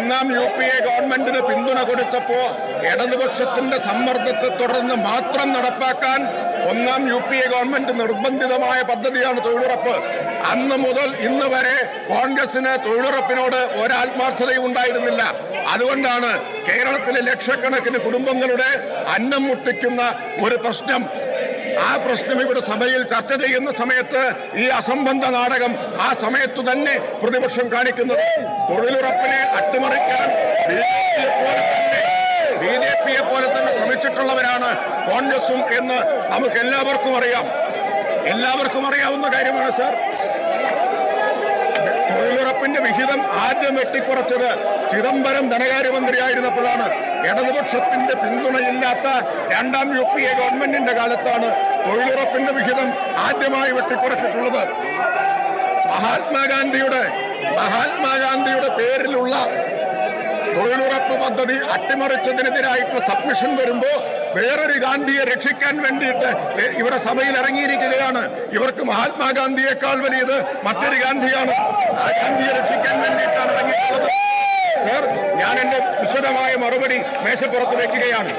ഒന്നാം UPA ഗവൺമെന്റിന് പിന്തുണ കൊടുത്തപ്പോ ഇടതുപക്ഷത്തിന്റെ സമ്മർദ്ദത്തെ തുടർന്ന് മാത്രം നടപ്പാക്കാൻ ഒന്നാം UPA ഗവൺമെന്റ് നിർബന്ധിതമായ പദ്ധതിയാണ് തൊഴിലുറപ്പ്. അന്ന് മുതൽ ഇന്ന് വരെ കോൺഗ്രസിന് തൊഴിലുറപ്പിനോട് ഒരാത്മാർത്ഥതയും ഉണ്ടായിരുന്നില്ല. അതുകൊണ്ടാണ് കേരളത്തിലെ ലക്ഷക്കണക്കിന് കുടുംബങ്ങളുടെ അന്നം മുട്ടിക്കുന്ന ഒരു പ്രശ്നം, ആ പ്രശ്നം ഇവിടെ സഭയിൽ ചർച്ച ചെയ്യുന്ന സമയത്ത് ഈ അസംബന്ധ നാടകം ആ സമയത്ത് തന്നെ പ്രതിപക്ഷം കാണിക്കുന്നത്. തൊഴിലുറപ്പിനെ അട്ടിമറിക്കാൻ BJP-യെ പോലെ തന്നെ ശ്രമിച്ചിട്ടുള്ളവരാണ് കോൺഗ്രസും എന്ന് നമുക്ക് എല്ലാവർക്കും അറിയാവുന്ന കാര്യമാണ് സാർ. തൊഴിലുറപ്പിന്റെ വിഹിതം ആദ്യം വെട്ടിക്കുറച്ചത് ചിദംബരം ധനകാര്യമന്ത്രിയായിരുന്നപ്പോഴാണ്. ഇടതുപക്ഷത്തിന്റെ പിന്തുണയില്ലാത്ത രണ്ടാം UPA ഗവൺമെന്റിന്റെ കാലത്താണ് തൊഴിലുറപ്പിന്റെ വിഹിതം ആദ്യമായി വെട്ടിക്കുറച്ചിട്ടുള്ളത്. മഹാത്മാഗാന്ധിയുടെ പേരിലുള്ള തൊഴിലുറപ്പ് പദ്ധതി അട്ടിമറിച്ചതിനെതിരായിട്ടുള്ള സബ്മിഷൻ വരുമ്പോ വേറൊരു ഗാന്ധിയെ രക്ഷിക്കാൻ വേണ്ടിയിട്ട് ഇവിടെ സഭയിൽ ഇറങ്ങിയിരിക്കുകയാണ്. ഇവർക്ക് മഹാത്മാഗാന്ധിയേക്കാൾ വലിയത് മറ്റൊരു ഗാന്ധിയാണ്. ആ ഗാന്ധിയെ രക്ഷിക്കാൻ വേണ്ടിയിട്ടാണ് ഇറങ്ങിയിട്ടുള്ളത്. സർ, ഞാൻ എന്റെ വിശദമായ മറുപടി മേശപ്പുറത്ത് വെക്കുകയാണ്.